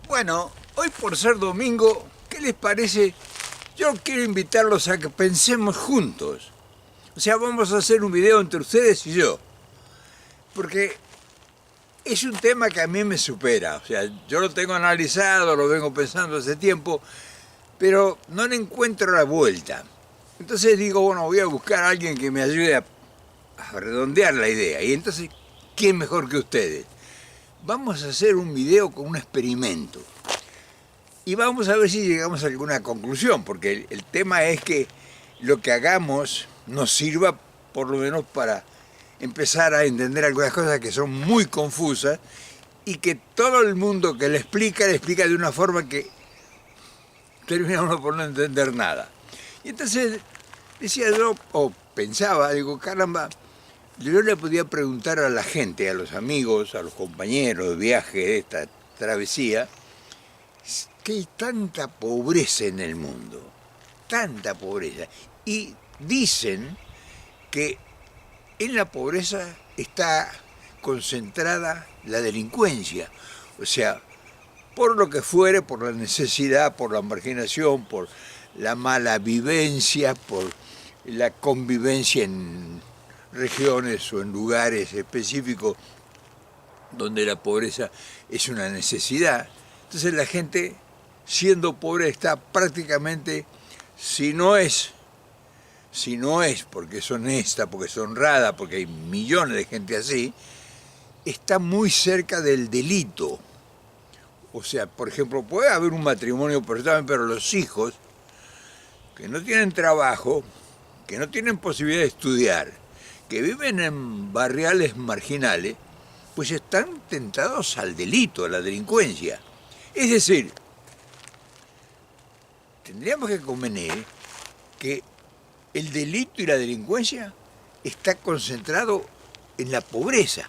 Bueno, hoy por ser domingo, ¿qué les parece? Yo quiero invitarlos a que pensemos juntos. O sea, vamos a hacer un video entre ustedes y yo. Porque es un tema que a mí me supera. O sea, yo lo tengo analizado, lo vengo pensando hace tiempo, pero no le encuentro la vuelta. Entonces digo, bueno, voy a buscar a alguien que me ayude a redondear la idea. Y entonces, ¿quién mejor que ustedes? Vamos a hacer un video con un experimento. Y vamos a ver si llegamos a alguna conclusión, porque el tema es que lo que hagamos nos sirva por lo menos para empezar a entender algunas cosas que son muy confusas y que todo el mundo que le explica de una forma que termina uno por no entender nada. Y entonces decía yo, o pensaba, digo, caramba, yo le podía preguntar a la gente, a los amigos, a los compañeros de viaje de esta travesía, que hay tanta pobreza en el mundo, tanta pobreza. Y dicen que en la pobreza está concentrada la delincuencia. O sea, por lo que fuere, por la necesidad, por la marginación, por la mala vivencia, por la convivencia en regiones o en lugares específicos donde la pobreza es una necesidad. Entonces la gente, siendo pobre, está prácticamente, si no es porque es honesta, porque es honrada, porque hay millones de gente así, está muy cerca del delito. O sea, por ejemplo, puede haber un matrimonio perfectamente, pero los hijos que no tienen trabajo, que no tienen posibilidad de estudiar, que viven en barriales marginales, pues están tentados al delito, a la delincuencia. Es decir, tendríamos que convenir que el delito y la delincuencia está concentrado en la pobreza.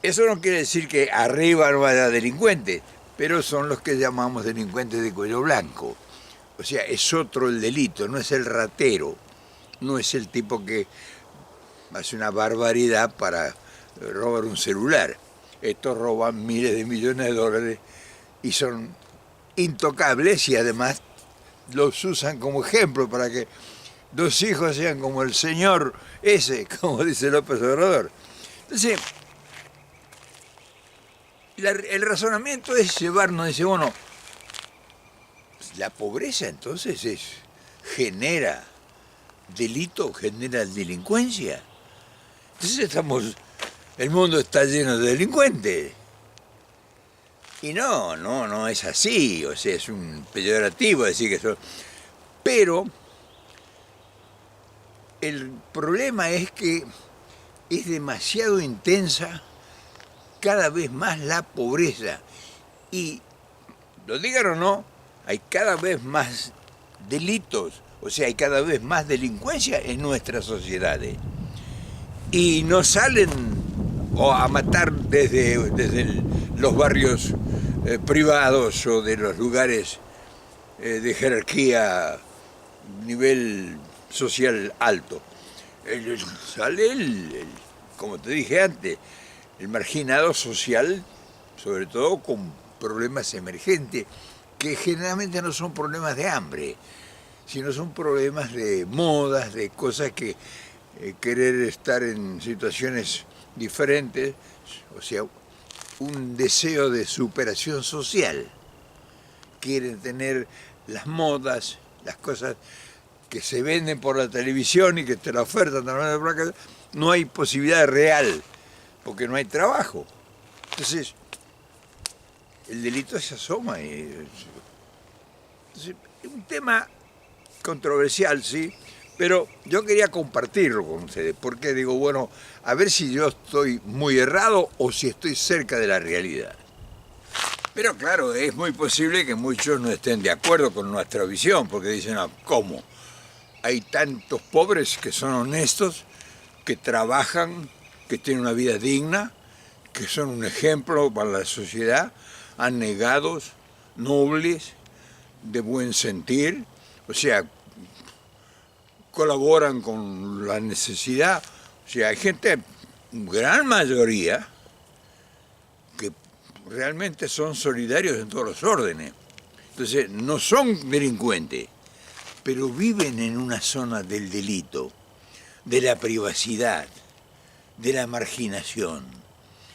Eso no quiere decir que arriba no haya delincuentes, pero son los que llamamos delincuentes de cuello blanco. O sea, es otro el delito, no es el ratero, no es el tipo que hace una barbaridad para robar un celular. Estos roban miles de millones de dólares y son intocables y además los usan como ejemplo para que dos hijos sean como el señor ese, como dice López Obrador. Entonces, el razonamiento es llevarnos, dice, bueno, la pobreza entonces genera delito, genera delincuencia. Entonces el mundo está lleno de delincuentes. Y no es así, o sea, es un peyorativo decir que son... Pero el problema es que es demasiado intensa cada vez más la pobreza. Y, lo digan o no, hay cada vez más delitos, o sea, hay cada vez más delincuencia en nuestras sociedades. Y no salen a matar desde los barrios privados o de los lugares de jerarquía, nivel social alto. Sale como te dije antes, el marginado social, sobre todo con problemas emergentes, que generalmente no son problemas de hambre, sino son problemas de modas, de cosas que querer estar en situaciones diferentes, o sea, un deseo de superación social. Quieren tener las modas, las cosas que se venden por la televisión y que te la ofertan también por acá. No hay posibilidad real, porque no hay trabajo. Entonces, el delito se asoma. Entonces, es un tema controversial, sí, pero yo quería compartirlo con ustedes, porque digo, bueno, a ver si yo estoy muy errado o si estoy cerca de la realidad. Pero claro, es muy posible que muchos no estén de acuerdo con nuestra visión, porque dicen, ah, ¿cómo? Hay tantos pobres que son honestos, que trabajan, que tienen una vida digna, que son un ejemplo para la sociedad, anegados, nobles, de buen sentir, o sea, colaboran con la necesidad. O sea, hay gente, gran mayoría, que realmente son solidarios en todos los órdenes. Entonces, no son delincuentes, pero viven en una zona del delito, de la privacidad, de la marginación.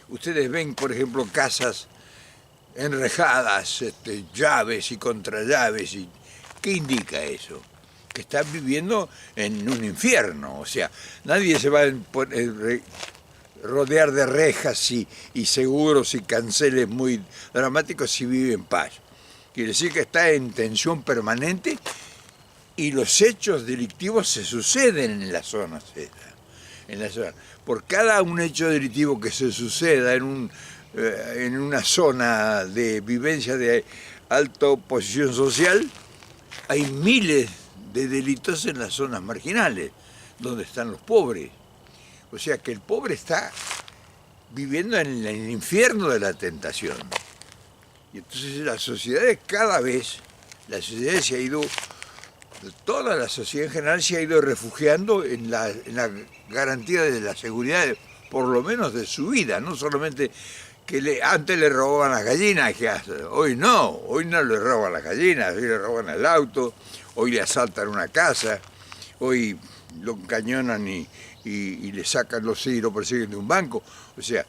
Ustedes ven, por ejemplo, casas enrejadas, llaves y contrallaves. ¿Qué indica eso? Que están viviendo en un infierno. O sea, nadie se va a rodear de rejas y seguros y canceles muy dramáticos si vive en paz. Quiere decir que está en tensión permanente y los hechos delictivos se suceden en las zonas esas. Por cada un hecho delictivo que se suceda en una zona de vivencia de alta posición social, hay miles de delitos en las zonas marginales, donde están los pobres. O sea que el pobre está viviendo en el infierno de la tentación. Y entonces la sociedad se ha ido, toda la sociedad en general se ha ido refugiando en la garantía de la seguridad, por lo menos de su vida, no solamente que antes le robaban las gallinas, que hoy no le roban las gallinas, hoy le roban el auto, hoy le asaltan una casa, hoy lo encañonan y le sacan los y lo persiguen de un banco. O sea,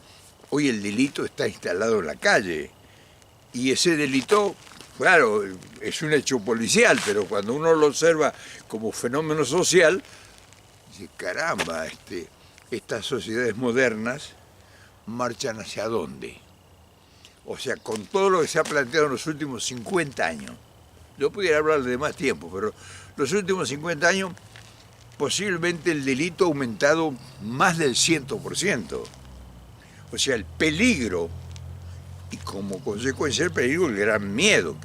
hoy el delito está instalado en la calle. Y ese delito, claro, es un hecho policial, pero cuando uno lo observa como fenómeno social, dice, caramba, estas sociedades modernas marchan hacia dónde. O sea, con todo lo que se ha planteado en los últimos 50 años, yo pudiera hablar de más tiempo, pero los últimos 50 años, posiblemente el delito ha aumentado más del 100%. O sea, el peligro, y como consecuencia del peligro, el gran miedo.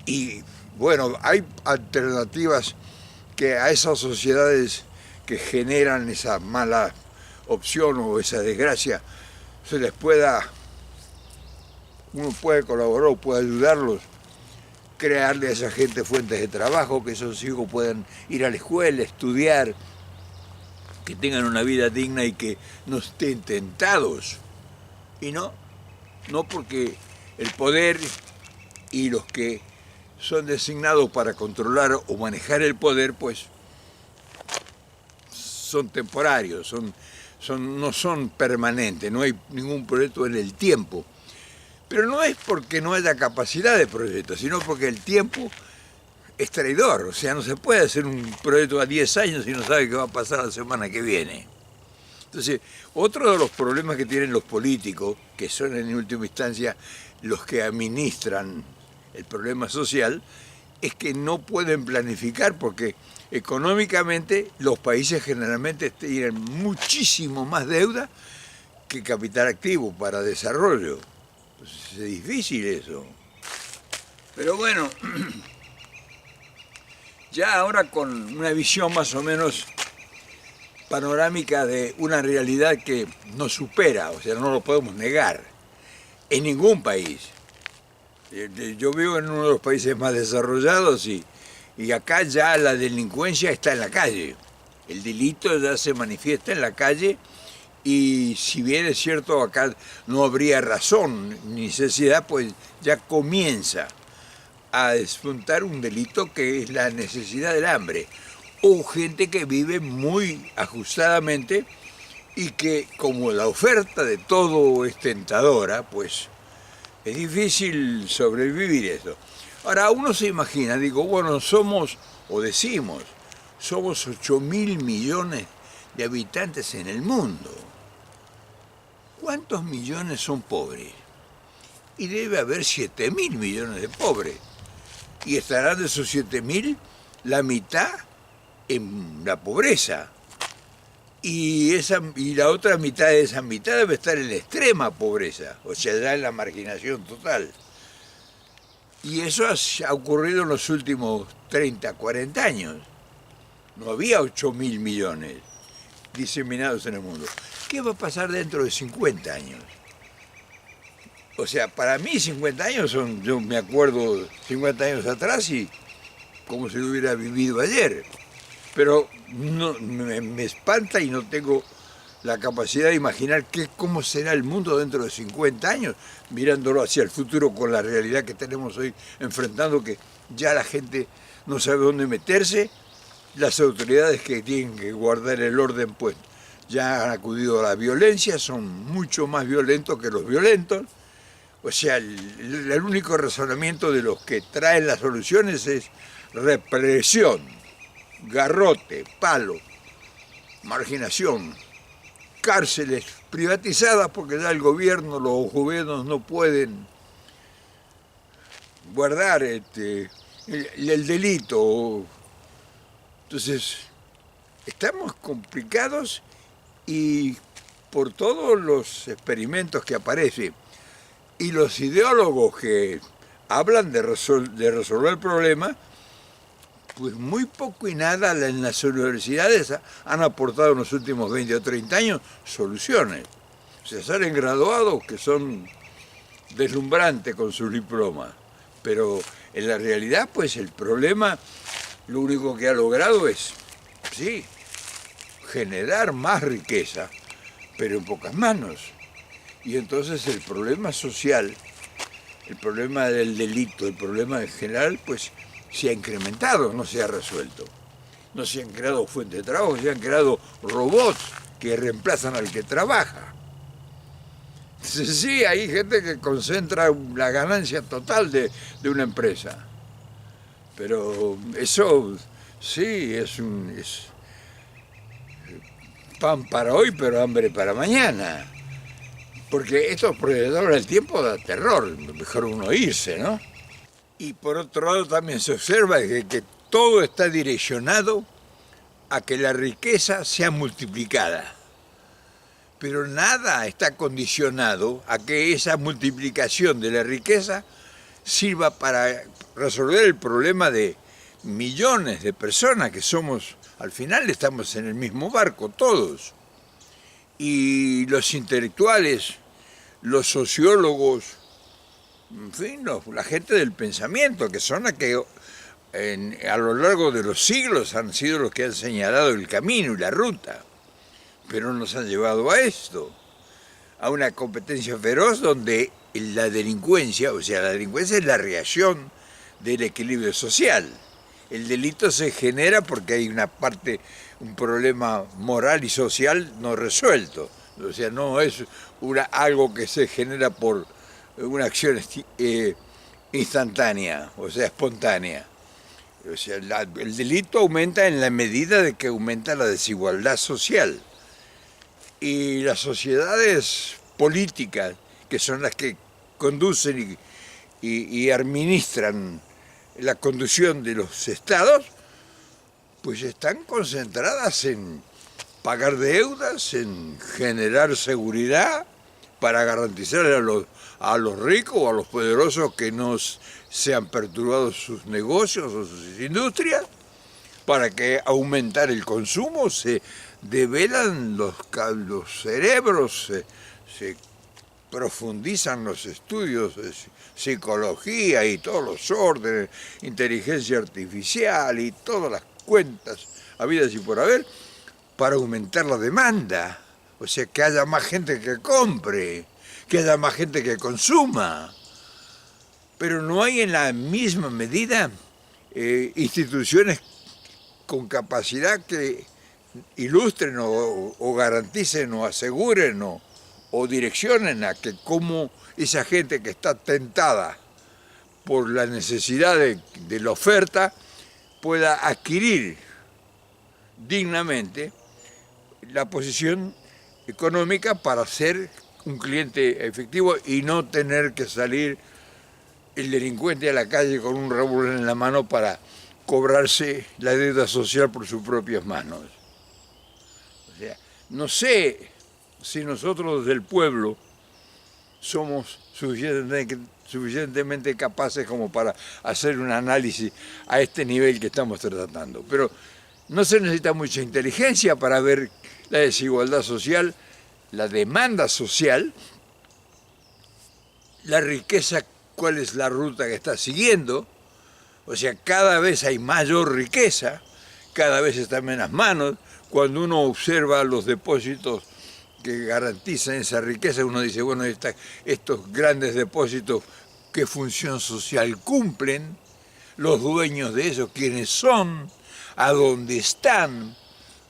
Y bueno, hay alternativas que a esas sociedades que generan esa mala opción o esa desgracia, uno puede colaborar o puede ayudarlos, crearle a esa gente fuentes de trabajo, que esos hijos puedan ir a la escuela, estudiar, que tengan una vida digna y que no estén tentados. Y no porque el poder y los que son designados para controlar o manejar el poder, pues son temporarios, no son permanentes, no hay ningún proyecto en el tiempo. Pero no es porque no haya capacidad de proyecto, sino porque el tiempo es traidor. O sea, no se puede hacer un proyecto a 10 años y no sabe qué va a pasar la semana que viene. Entonces, otro de los problemas que tienen los políticos, que son en última instancia los que administran el problema social, es que no pueden planificar porque económicamente los países generalmente tienen muchísimo más deuda que capital activo para desarrollo. Entonces, es difícil eso. Pero bueno, ya ahora con una visión más o menos panorámica de una realidad que nos supera, o sea, no lo podemos negar, en ningún país. Yo vivo en uno de los países más desarrollados y acá ya la delincuencia está en la calle. El delito ya se manifiesta en la calle y si bien es cierto acá no habría razón ni necesidad, pues ya comienza a despuntar un delito que es la necesidad del hambre. O gente que vive muy ajustadamente y que como la oferta de todo es tentadora, pues es difícil sobrevivir eso. Ahora uno se imagina, digo, bueno, somos 8.000 millones de habitantes en el mundo. ¿Cuántos millones son pobres? Y debe haber 7.000 millones de pobres. Y estarán de esos 7.000 la mitad en la pobreza. Y la otra mitad de esa mitad debe estar en la extrema pobreza, o sea, ya en la marginación total. Y eso ha ocurrido en los últimos 30, 40 años. No había 8.000 millones diseminados en el mundo. ¿Qué va a pasar dentro de 50 años? O sea, para mí 50 años yo me acuerdo 50 años atrás y como si lo hubiera vivido ayer. Pero me espanta y no tengo la capacidad de imaginar cómo será el mundo dentro de 50 años, mirándolo hacia el futuro con la realidad que tenemos hoy, enfrentando que ya la gente no sabe dónde meterse, las autoridades que tienen que guardar el orden, pues ya han acudido a la violencia, son mucho más violentos que los violentos. O sea, el único razonamiento de los que traen las soluciones es represión, garrote, palo, marginación, cárceles privatizadas porque ya el gobierno, los gobiernos no pueden guardar el delito. Entonces, estamos complicados y por todos los experimentos que aparecen y los ideólogos que hablan de resolver el problema, pues muy poco y nada en las universidades han aportado en los últimos 20 o 30 años soluciones. O sea, salen graduados que son deslumbrantes con sus diplomas, pero en la realidad, pues el problema, lo único que ha logrado es, sí, generar más riqueza, pero en pocas manos. Y entonces el problema social, el problema del delito, el problema en general, pues se ha incrementado, no se ha resuelto. No se han creado fuentes de trabajo, se han creado robots que reemplazan al que trabaja. Entonces, sí, hay gente que concentra la ganancia total de una empresa. Pero eso, sí, es pan para hoy, pero hambre para mañana. Porque estos proyectores del tiempo da terror, mejor uno irse, ¿no? Y por otro lado también se observa que todo está direccionado a que la riqueza sea multiplicada. Pero nada está condicionado a que esa multiplicación de la riqueza sirva para resolver el problema de millones de personas que somos, al final estamos en el mismo barco todos. Y los intelectuales, los sociólogos, en fin, la gente del pensamiento, que son las que a lo largo de los siglos han sido los que han señalado el camino y la ruta, pero nos han llevado a esto, a una competencia feroz donde la delincuencia, o sea, la delincuencia es la reacción del equilibrio social. El delito se genera porque hay una parte, un problema moral y social no resuelto. O sea, no es algo que se genera por una acción instantánea, o sea, espontánea. O sea, el delito aumenta en la medida de que aumenta la desigualdad social. Y las sociedades políticas, que son las que conducen y administran la conducción de los estados, pues están concentradas en pagar deudas, en generar seguridad para garantizar a los ricos o a los poderosos que no sean perturbados sus negocios o sus industrias, para que aumentar el consumo, se develan los cerebros, se profundizan los estudios de psicología y todos los órdenes, inteligencia artificial y todas las cuentas habidas y por haber, para aumentar la demanda. O sea, que haya más gente que compre, que haya más gente que consuma. Pero no hay en la misma medida instituciones con capacidad que ilustren o garanticen o aseguren o direccionen a que cómo esa gente que está tentada por la necesidad de la oferta pueda adquirir dignamente la posición económica para ser un cliente efectivo y no tener que salir el delincuente a la calle con un revólver en la mano para cobrarse la deuda social por sus propias manos. O sea, no sé si nosotros del pueblo somos suficientemente capaces como para hacer un análisis a este nivel que estamos tratando. Pero no se necesita mucha inteligencia para ver la desigualdad social, la demanda social, la riqueza, cuál es la ruta que está siguiendo. O sea, cada vez hay mayor riqueza, cada vez está en menos manos. Cuando uno observa los depósitos que garantizan esa riqueza, uno dice, bueno, estos grandes depósitos, ¿qué función social cumplen? Los dueños de ellos, ¿quiénes son? ¿A dónde están?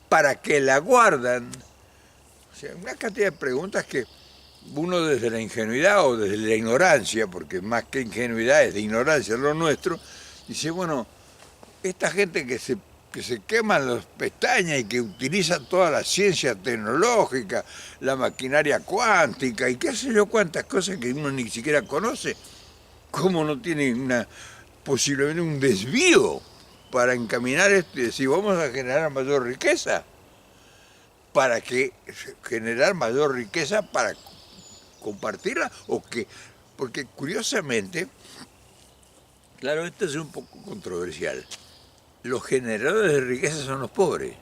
¿Para qué la guardan? O sea, una cantidad de preguntas que uno desde la ingenuidad o desde la ignorancia, porque más que ingenuidad es de ignorancia lo nuestro, dice, bueno, esta gente que se queman las pestañas y que utiliza toda la ciencia tecnológica, la maquinaria cuántica y qué sé yo cuántas cosas que uno ni siquiera conoce, ¿cómo no tiene posiblemente un desvío para encaminar esto y decir, vamos a generar mayor riqueza? ¿Para qué generar mayor riqueza? ¿Para compartirla? ¿O qué? Porque curiosamente, claro, esto es un poco controversial, los generadores de riqueza son los pobres.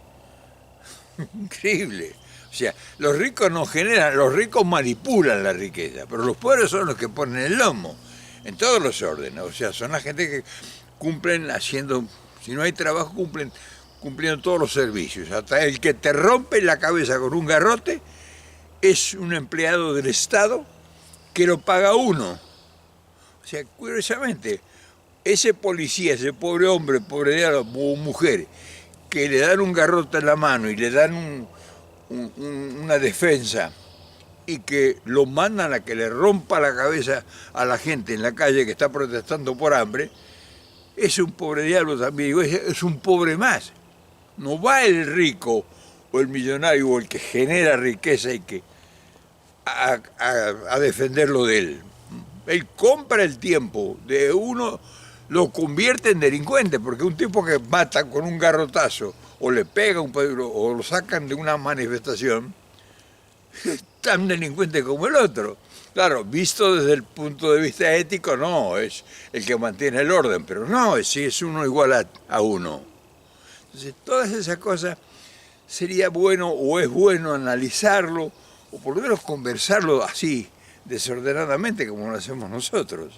Increíble. O sea, los ricos no generan, los ricos manipulan la riqueza, pero los pobres son los que ponen el lomo, en todos los órdenes. O sea, son la gente que cumplen haciendo, si no hay trabajo, cumpliendo todos los servicios. Hasta el que te rompe la cabeza con un garrote es un empleado del Estado que lo paga uno. O sea, curiosamente, ese policía, ese pobre hombre, pobre diablo, o mujer, que le dan un garrote en la mano y le dan una defensa y que lo mandan a que le rompa la cabeza a la gente en la calle que está protestando por hambre, es un pobre diablo también, es un pobre más. No va el rico o el millonario o el que genera riqueza y que a defenderlo de él. Él compra el tiempo de uno, lo convierte en delincuente, porque un tipo que mata con un garrotazo o le pega un pedro o lo sacan de una manifestación, es tan delincuente como el otro. Claro, visto desde el punto de vista ético, no, es el que mantiene el orden, pero no, si es uno igual a uno. Entonces, todas esas cosas sería bueno o es bueno analizarlo, o por lo menos conversarlo así, desordenadamente, como lo hacemos nosotros.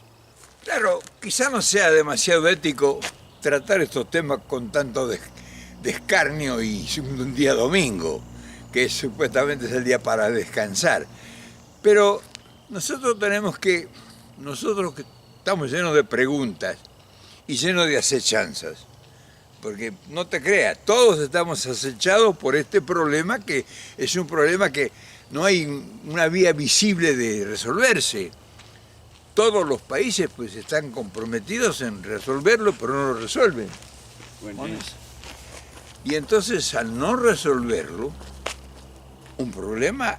Claro, quizá no sea demasiado ético tratar estos temas con tanto escarnio y un día domingo, que supuestamente es el día para descansar. Pero nosotros que estamos llenos de preguntas y llenos de acechanzas, porque no te creas, todos estamos acechados por este problema que es un problema que no hay una vía visible de resolverse. Todos los países pues están comprometidos en resolverlo, pero no lo resuelven. Bueno, y entonces al no resolverlo, un problema,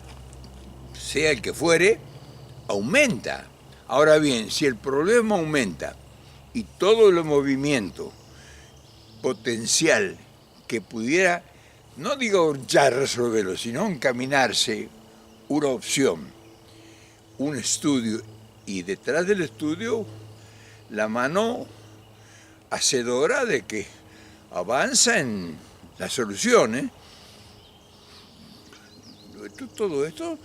sea el que fuere, aumenta. Ahora bien, si el problema aumenta y todo el movimiento potencial que pudiera, no digo ya resolverlo, sino encaminarse una opción, un estudio, y detrás del estudio la mano hacedora de que avanza en las soluciones, todo esto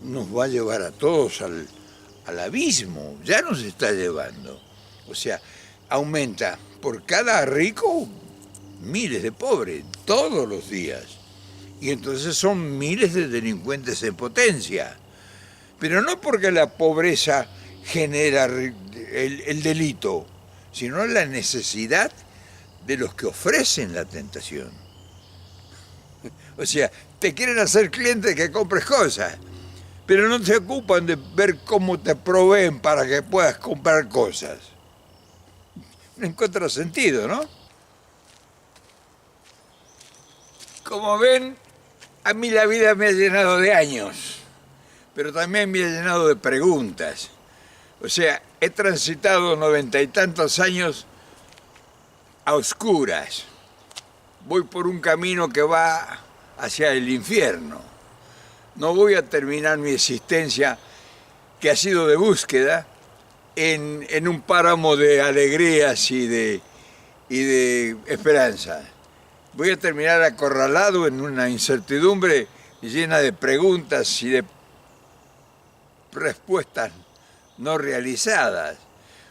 nos va a llevar a todos al abismo, ya nos está llevando. O sea, aumenta por cada rico miles de pobres, todos los días. Y entonces son miles de delincuentes en potencia. Pero no porque la pobreza genera el delito, sino la necesidad de los que ofrecen la tentación. O sea, te quieren hacer cliente que compres cosas, pero no se ocupan de ver cómo te proveen para que puedas comprar cosas. En contrasentido, ¿no? Como ven, a mí la vida me ha llenado de años, pero también me ha llenado de preguntas. O sea, he transitado 90 y tantos años a oscuras. Voy por un camino que va hacia el infierno. No voy a terminar mi existencia, que ha sido de búsqueda, en un páramo de alegrías y de esperanza. Voy a terminar acorralado en una incertidumbre llena de preguntas y de respuestas no realizadas.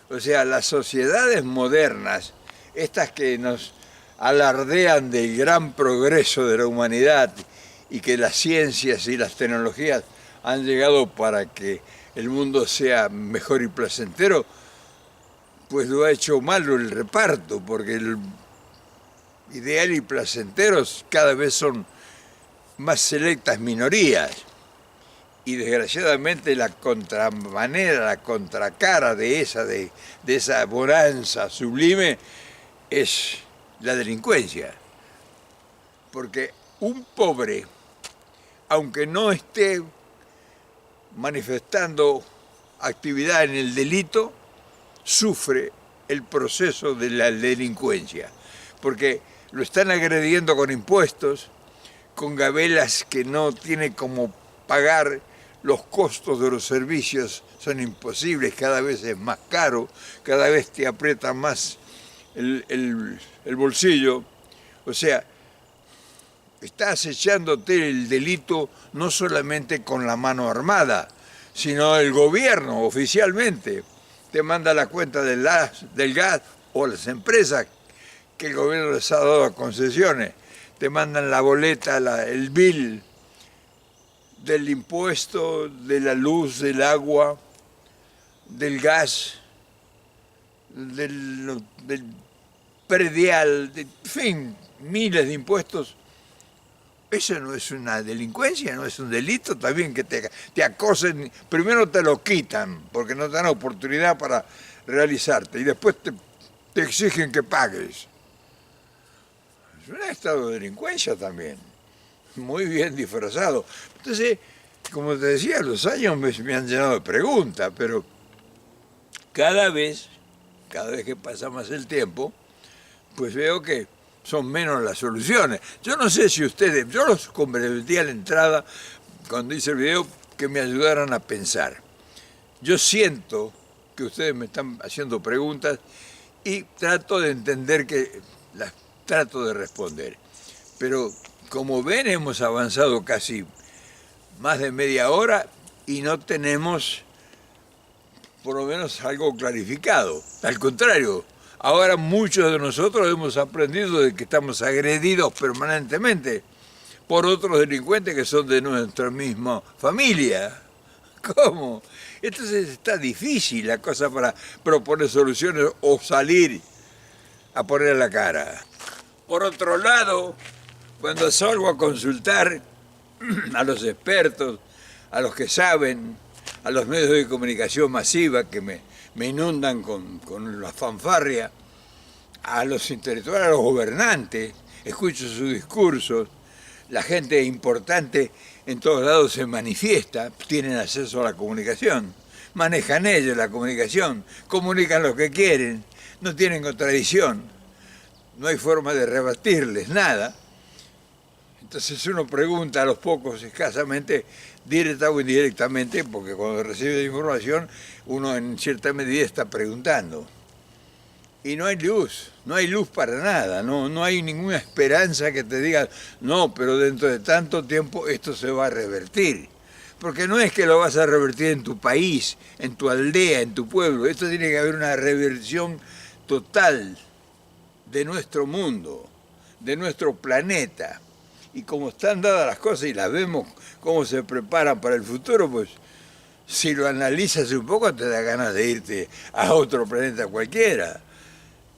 O sea, las sociedades modernas, estas que nos alardean del gran progreso de la humanidad y que las ciencias y las tecnologías han llegado para que el mundo sea mejor y placentero, pues lo ha hecho malo el reparto, porque el ideal y placenteros cada vez son más selectas minorías. Y desgraciadamente la contramanera, la contracara de esa bonanza sublime es la delincuencia. Porque un pobre, aunque no esté manifestando actividad en el delito, sufre el proceso de la delincuencia. Porque lo están agrediendo con impuestos, con gabelas que no tiene como pagar, los costos de los servicios son imposibles, cada vez es más caro, cada vez te aprieta más el bolsillo. O sea, está acechándote el delito no solamente con la mano armada, sino el gobierno oficialmente. Te manda la cuenta del gas o las empresas que el gobierno les ha dado a concesiones. Te mandan la boleta, el bill del impuesto, de la luz, del agua, del gas, del predial, en fin, miles de impuestos. Eso no es una delincuencia, no es un delito también que te acosen. Primero te lo quitan porque no te dan oportunidad para realizarte y después te exigen que pagues. Es un estado de delincuencia también, muy bien disfrazado. Entonces, como te decía, los años me han llenado de preguntas, pero cada vez que pasa más el tiempo, pues veo que son menos las soluciones. Yo no sé si ustedes, yo los convertí a la entrada, cuando hice el video, que me ayudaran a pensar. Yo siento que ustedes me están haciendo preguntas y trato de entender que las trato de responder. Pero como ven, hemos avanzado casi más de media hora y no tenemos por lo menos algo clarificado. Al contrario, ahora muchos de nosotros hemos aprendido de que estamos agredidos permanentemente por otros delincuentes que son de nuestra misma familia. ¿Cómo? Entonces está difícil la cosa para proponer soluciones o salir a poner la cara. Por otro lado, cuando salgo a consultar a los expertos, a los que saben, a los medios de comunicación masiva que me inundan con la fanfarria, a los intelectuales, a los gobernantes, escucho sus discursos, la gente importante en todos lados se manifiesta, tienen acceso a la comunicación, manejan ellos la comunicación, comunican lo que quieren, no tienen contradicción, no hay forma de rebatirles nada. Entonces uno pregunta a los pocos escasamente, directa o indirectamente, porque cuando recibe la información uno en cierta medida está preguntando. Y no hay luz para nada, no hay ninguna esperanza que te diga, no, pero dentro de tanto tiempo esto se va a revertir. Porque no es que lo vas a revertir en tu país, en tu aldea, en tu pueblo, esto tiene que haber una reversión total de nuestro mundo, de nuestro planeta. Y como están dadas las cosas y las vemos cómo se preparan para el futuro, pues si lo analizas un poco te da ganas de irte a otro planeta cualquiera.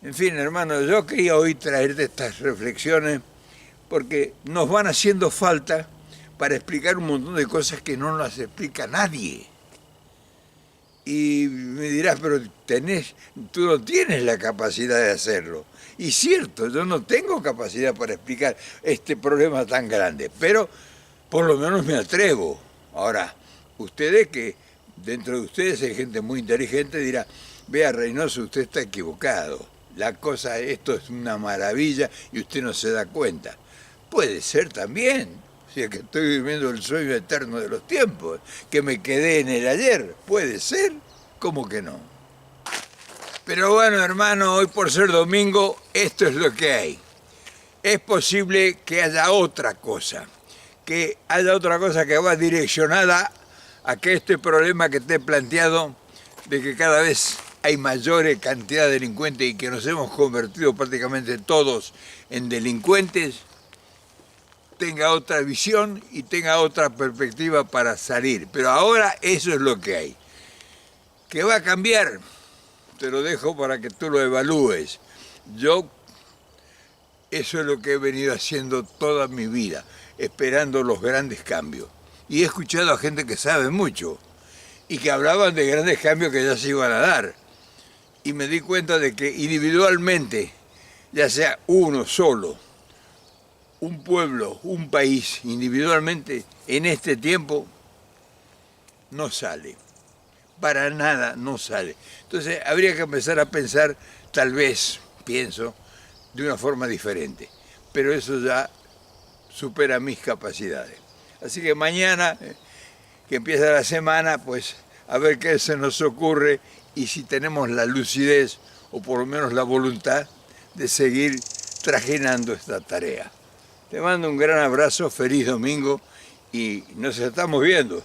En fin, hermano, yo quería hoy traerte estas reflexiones porque nos van haciendo falta para explicar un montón de cosas que no las explica nadie. Y me dirás, pero tú no tienes la capacidad de hacerlo. Y cierto, yo no tengo capacidad para explicar este problema tan grande, pero por lo menos me atrevo. Ahora, ustedes que dentro de ustedes hay gente muy inteligente, dirá, vea Reynoso, usted está equivocado. La cosa, esto es una maravilla y usted no se da cuenta. Puede ser también, o sea que estoy viviendo el sueño eterno de los tiempos, que me quedé en el ayer. Puede ser, ¿cómo que no? Pero bueno, hermano, hoy por ser domingo, esto es lo que hay. Es posible que haya otra cosa que va direccionada a que este problema que te he planteado, de que cada vez hay mayor cantidad de delincuentes y que nos hemos convertido prácticamente todos en delincuentes, tenga otra visión y tenga otra perspectiva para salir. Pero ahora eso es lo que hay. ¿Qué va a cambiar? Te lo dejo para que tú lo evalúes. Yo, eso es lo que he venido haciendo toda mi vida, esperando los grandes cambios. Y he escuchado a gente que sabe mucho y que hablaban de grandes cambios que ya se iban a dar. Y me di cuenta de que individualmente, ya sea uno solo, un pueblo, un país, individualmente, en este tiempo, no sale. Para nada no sale. Entonces habría que empezar a pensar, tal vez, pienso, de una forma diferente. Pero eso ya supera mis capacidades. Así que mañana, que empieza la semana, pues a ver qué se nos ocurre y si tenemos la lucidez o por lo menos la voluntad de seguir trajinando esta tarea. Te mando un gran abrazo, feliz domingo y nos estamos viendo.